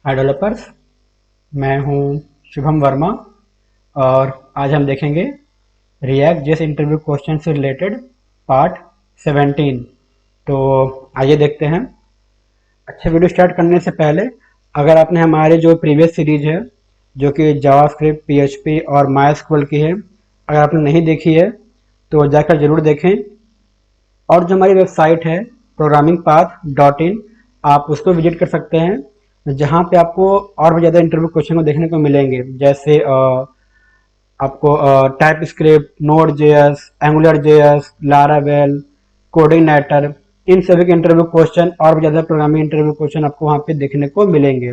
हाय developers. मैं हूं शुभम वर्मा और आज हम देखेंगे रिएक्ट जैसे इंटरव्यू क्वेश्चन से रिलेटेड पार्ट 17। तो आइए देखते हैं। अच्छा, वीडियो स्टार्ट करने से पहले अगर आपने हमारे जो प्रीवियस सीरीज है जो कि जावास्क्रिप्ट, पीएचपी और मायस्क्वल की है, अगर आपने नहीं देखी है तो जाकर ज़रूर देखें। और जो हमारी वेबसाइट है programmingpath.in, आप उसको विजिट कर सकते हैं, जहाँ पे आपको और भी ज़्यादा इंटरव्यू क्वेश्चन को देखने को मिलेंगे। जैसे आपको TypeScript, Node JS, Angular JS, Laravel, coordinator, इन सभी के इंटरव्यू क्वेश्चन और भी ज़्यादा प्रोग्रामिंग इंटरव्यू क्वेश्चन आपको वहाँ पे देखने को मिलेंगे।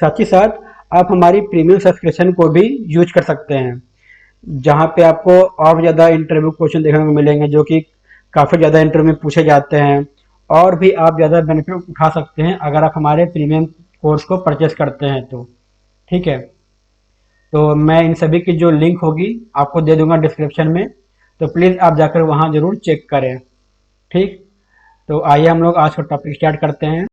साथ ही साथ आप हमारी प्रीमियम सब्सक्रिप्शन को भी यूज कर सकते हैं, जहाँ पे आपको और ज़्यादा इंटरव्यू क्वेश्चन देखने को मिलेंगे जो कि काफ़ी ज़्यादा इंटरव्यू में पूछे जाते हैं। और भी आप ज़्यादा बेनिफिट उठा सकते हैं अगर आप हमारे प्रीमियम कोर्स को परचेस करते हैं तो। ठीक है, तो मैं इन सभी की जो लिंक होगी आपको दे दूंगा डिस्क्रिप्शन में, तो प्लीज़ आप जाकर वहाँ ज़रूर चेक करें। ठीक, तो आइए हम लोग आज का टॉपिक स्टार्ट करते हैं।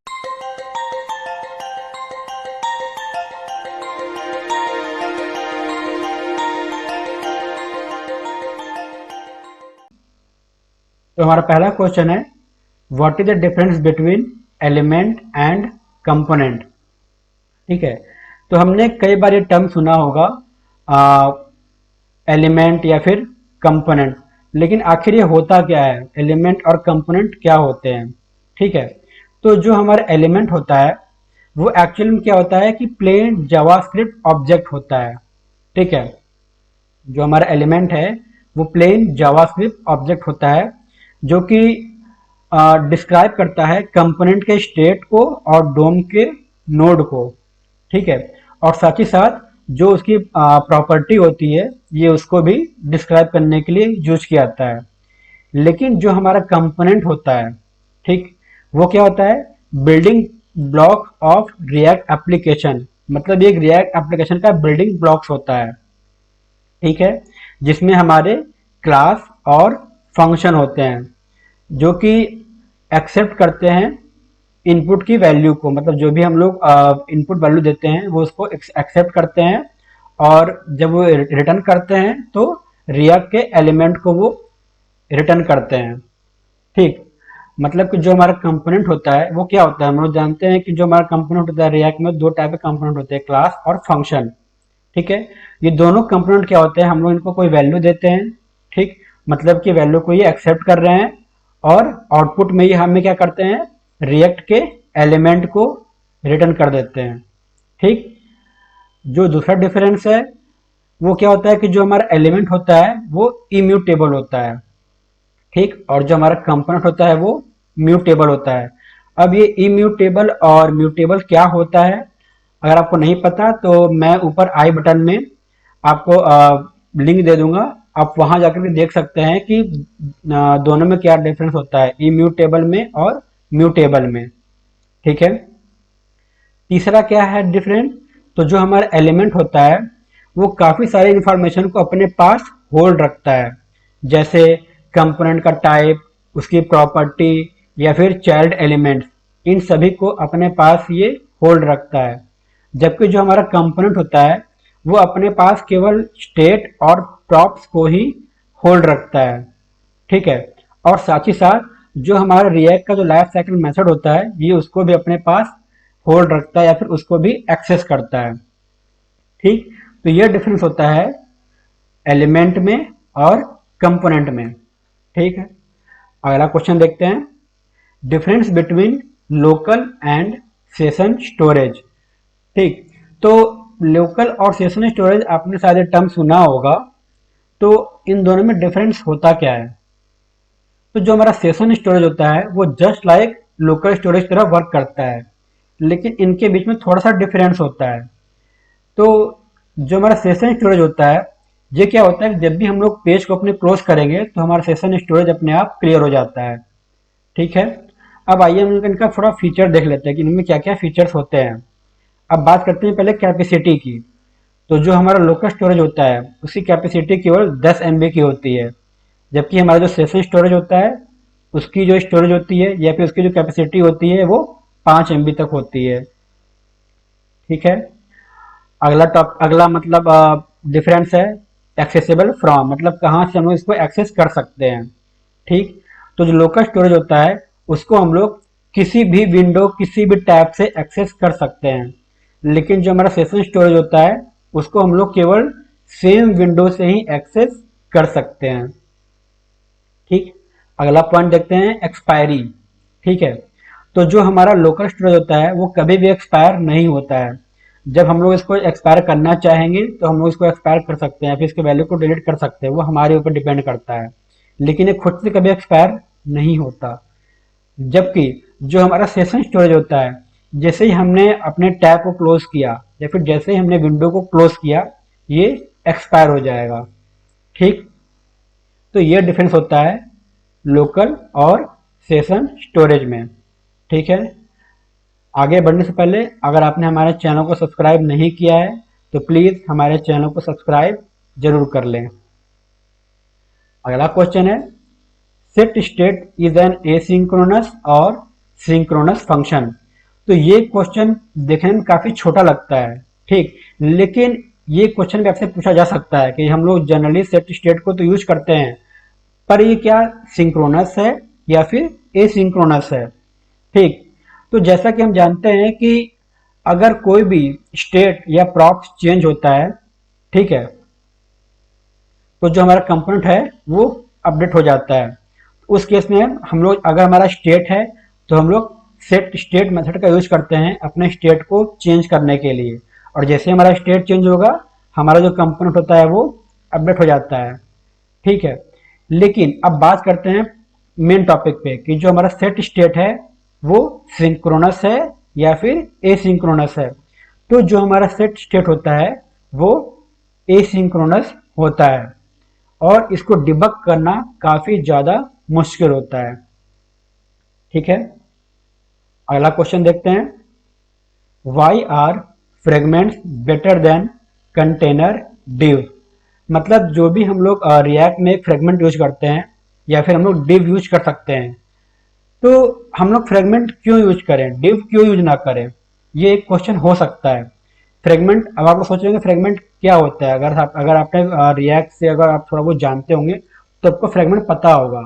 तो हमारा पहला क्वेश्चन है, what is the difference between element and component. ठीक है, तो हमने कई बार ये टर्म सुना होगा एलिमेंट या फिर कंपोनेंट, लेकिन आखिर ये होता क्या है, एलिमेंट और कंपोनेंट क्या होते हैं। ठीक है, तो जो हमारा एलिमेंट होता है वो एक्चुअली में क्या होता है कि प्लेन जावास्क्रिप्ट ऑब्जेक्ट होता है। ठीक है, जो हमारा एलिमेंट है वो प्लेन जावास्क्रिप्ट ऑब्जेक्ट होता है, जो कि डिस्क्राइब करता है कंपोनेंट के स्टेट को और डोम के नोड को। ठीक है, और साथ ही साथ जो उसकी प्रॉपर्टी होती है ये उसको भी डिस्क्राइब करने के लिए यूज किया जाता है। लेकिन जो हमारा कंपोनेंट होता है, ठीक, वो क्या होता है, building block of react application. मतलब ये रिएक्ट एप्लीकेशन का बिल्डिंग ब्लॉक्स होता है। ठीक है, जिसमें हमारे क्लास और फंक्शन होते हैं जो कि एक्सेप्ट करते हैं इनपुट की वैल्यू को। मतलब जो भी हम लोग इनपुट वैल्यू देते हैं वो उसको एक्सेप्ट करते हैं, और जब वो रिटर्न करते हैं तो रिएक्ट के एलिमेंट को वो रिटर्न करते हैं। ठीक, मतलब कि जो हमारा कंपोनेंट होता है वो क्या होता है, हम लोग जानते हैं कि जो हमारा कंपोनेंट होता है रिएक्ट में दो टाइप के कंपोनेंट होते हैं, क्लास और फंक्शन। ठीक है, ये दोनों कंपोनेंट क्या होते हैं, हम लोग इनको कोई वैल्यू देते हैं। ठीक, मतलब कि वैल्यू को ये एक्सेप्ट कर रहे हैं, और आउटपुट में ये हमें क्या करते हैं, रिएक्ट के एलिमेंट को रिटर्न कर देते हैं। ठीक, जो दूसरा डिफरेंस है वो क्या होता है कि जो हमारा एलिमेंट होता है वो इम्यूटेबल होता है। ठीक, और जो हमारा कंपोनेंट होता है वो म्यूटेबल होता है। अब ये इम्यूटेबल और म्यूटेबल क्या होता है, अगर आपको नहीं पता तो मैं ऊपर आई बटन में आपको लिंक दे दूंगा, आप वहां जाकर के देख सकते हैं कि दोनों में क्या डिफरेंस होता है, इम्यूटेबल में और म्यूटेबल में। ठीक है, तीसरा क्या है डिफरेंस, तो जो हमारा एलिमेंट होता है वो काफ़ी सारे इंफॉर्मेशन को अपने पास होल्ड रखता है, जैसे कंपोनेंट का टाइप, उसकी प्रॉपर्टी या फिर चाइल्ड एलिमेंट्स, इन सभी को अपने पास ये होल्ड रखता है। जबकि जो हमारा कंपोनेंट होता है वो अपने पास केवल स्टेट और प्रॉप्स को ही होल्ड रखता है। ठीक है, और साथ ही साथ जो हमारा रिएक्ट का जो लाइफ साइकिल मेथड होता है ये उसको भी अपने पास होल्ड रखता है या फिर उसको भी एक्सेस करता है। ठीक, तो ये डिफरेंस होता है एलिमेंट में और कंपोनेंट में। ठीक है, अगला क्वेश्चन देखते हैं, difference between local and session storage. ठीक, तो लोकल और सेशन स्टोरेज आपने शायद टर्म सुना होगा, तो इन दोनों में डिफरेंस होता क्या है। तो जो हमारा सेशन स्टोरेज होता है वो जस्ट लाइक लोकल स्टोरेज तरह वर्क करता है, लेकिन इनके बीच में थोड़ा सा डिफरेंस होता है। तो जो हमारा सेशन स्टोरेज होता है ये क्या होता है, जब भी हम लोग पेज को अपने क्लोज करेंगे तो हमारा सेशन स्टोरेज अपने आप क्लियर हो जाता है। ठीक है, अब आइए हम लोग इनका थोड़ा फीचर देख लेते हैं कि इनमें क्या क्या फीचर्स होते हैं। अब बात करते हैं पहले कैपेसिटी की। तो जो हमारा लोकल स्टोरेज होता है उसकी कैपेसिटी केवल 10 MB की होती है, जबकि हमारा जो सेशन स्टोरेज होता है उसकी जो स्टोरेज होती है या फिर उसकी जो कैपेसिटी होती है वो 5 MB तक होती है। ठीक है। अगला मतलब डिफरेंस है एक्सेसिबल फ्रॉम, मतलब कहाँ से हम लोग इसको एक्सेस कर सकते हैं। ठीक, तो जो लोकल स्टोरेज होता है उसको हम लोग किसी भी विंडो किसी भी टैब से एक्सेस कर सकते हैं, लेकिन जो हमारा सेशन स्टोरेज होता है उसको हम लोग केवल सेम विंडो से ही एक्सेस कर सकते हैं। ठीक, अगला पॉइंट देखते हैं एक्सपायरी। ठीक है, तो जो हमारा लोकल स्टोरेज होता है वो कभी भी एक्सपायर नहीं होता है। जब हम लोग इसको एक्सपायर करना चाहेंगे तो हम लोग इसको एक्सपायर कर सकते हैं, फिर इसके वैल्यू को डिलीट कर सकते हैं, वो हमारे ऊपर डिपेंड करता है, लेकिन ये खुद से कभी एक्सपायर नहीं होता। जबकि जो हमारा सेशन स्टोरेज होता है, जैसे ही हमने अपने टैब को क्लोज किया या फिर जैसे ही हमने विंडो को क्लोज किया, ये एक्सपायर हो जाएगा। ठीक, तो ये डिफरेंस होता है लोकल और सेशन स्टोरेज में। ठीक है, आगे बढ़ने से पहले अगर आपने हमारे चैनल को सब्सक्राइब नहीं किया है तो प्लीज़ हमारे चैनल को सब्सक्राइब जरूर कर लें। अगला क्वेश्चन है set state is an asynchronous और सिंक्रोनस फंक्शन। तो ये क्वेश्चन देखने में काफी छोटा लगता है, ठीक, लेकिन ये क्वेश्चन भी आपसे पूछा जा सकता है कि हम लोग जनरली सेट स्टेट को तो यूज करते हैं, पर ये क्या सिंक्रोनस है या फिर एसिंक्रोनस है। ठीक, तो जैसा कि हम जानते हैं कि अगर कोई भी स्टेट या प्रॉक्स चेंज होता है, ठीक है, तो जो हमारा कंपोनेंट है वो अपडेट हो जाता है। उस केस में हम लोग अगर हमारा स्टेट है तो हम लोग सेट स्टेट मेथड का यूज करते हैं अपने स्टेट को चेंज करने के लिए, और जैसे हमारा स्टेट चेंज होगा हमारा जो कंपोनेंट होता है वो अपडेट हो जाता है। ठीक है, लेकिन अब बात करते हैं मेन टॉपिक पे कि जो हमारा सेट स्टेट है वो सिंक्रोनस है या फिर एसिंक्रोनस है। तो जो हमारा सेट स्टेट होता है वो एसिंक्रोनस होता है और इसको डिबग करना काफी ज्यादा मुश्किल होता है। ठीक है, अगला क्वेश्चन देखते हैं why are fragments better than container div. मतलब जो भी हम लोग रिएक्ट में फ्रेगमेंट यूज करते हैं या फिर हम लोग डिव यूज कर सकते हैं, तो हम लोग फ्रेगमेंट क्यों यूज करें, डिव क्यों यूज ना करें, ये एक क्वेश्चन हो सकता है। फ्रेगमेंट, अब आप लोग सोच रहे होंगे फ्रेगमेंट क्या होता है। अगर आपने रिएक्ट से अगर आप थोड़ा बहुत जानते होंगे तो आपको फ्रेगमेंट पता होगा,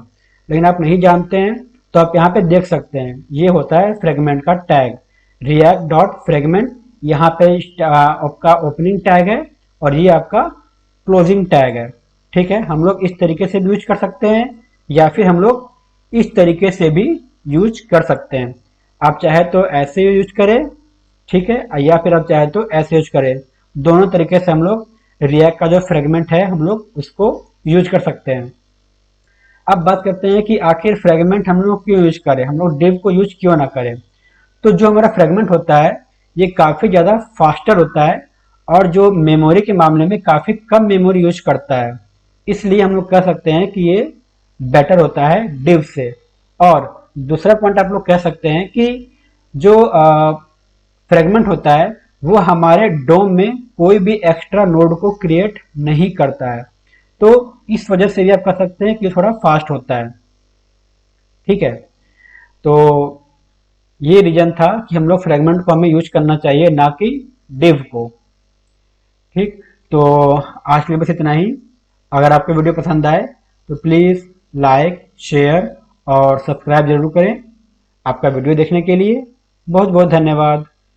लेकिन आप नहीं जानते हैं तो आप यहाँ पे देख सकते हैं, ये होता है फ्रेगमेंट का टैग रिएक्ट डॉट फ्रेगमेंट। यहाँ पे आपका ओपनिंग टैग है और ये आपका क्लोजिंग टैग है। ठीक है, हम लोग इस तरीके से भी यूज कर सकते हैं या फिर हम लोग इस तरीके से भी यूज कर सकते हैं। आप चाहे तो ऐसे यूज करें, ठीक है, या फिर आप चाहे तो ऐसे यूज करें। दोनों तरीके से हम लोग रिएक्ट का जो फ्रेगमेंट है हम लोग उसको यूज कर सकते हैं। अब बात करते हैं कि आखिर फ्रेगमेंट हम लोग क्यों यूज करें, हम लोग डिव को यूज क्यों ना करें। तो जो हमारा फ्रेगमेंट होता है ये काफी ज्यादा फास्टर होता है और जो मेमोरी के मामले में काफी कम मेमोरी यूज करता है, इसलिए हम लोग कह सकते हैं कि ये बेटर होता है डिव से। और दूसरा पॉइंट आप लोग कह सकते हैं कि जो फ्रेगमेंट होता है वो हमारे डोम में कोई भी एक्स्ट्रा नोड को क्रिएट नहीं करता है, तो इस वजह से भी आप कह सकते हैं कि थोड़ा फास्ट होता है। ठीक है, तो ये रीजन था कि हम लोग फ्रेगमेंट को हमें यूज करना चाहिए ना कि डिव को। ठीक, तो आज के लिए बस इतना ही। अगर आपको वीडियो पसंद आए तो प्लीज़ लाइक शेयर और सब्सक्राइब जरूर करें। आपका वीडियो देखने के लिए बहुत बहुत धन्यवाद।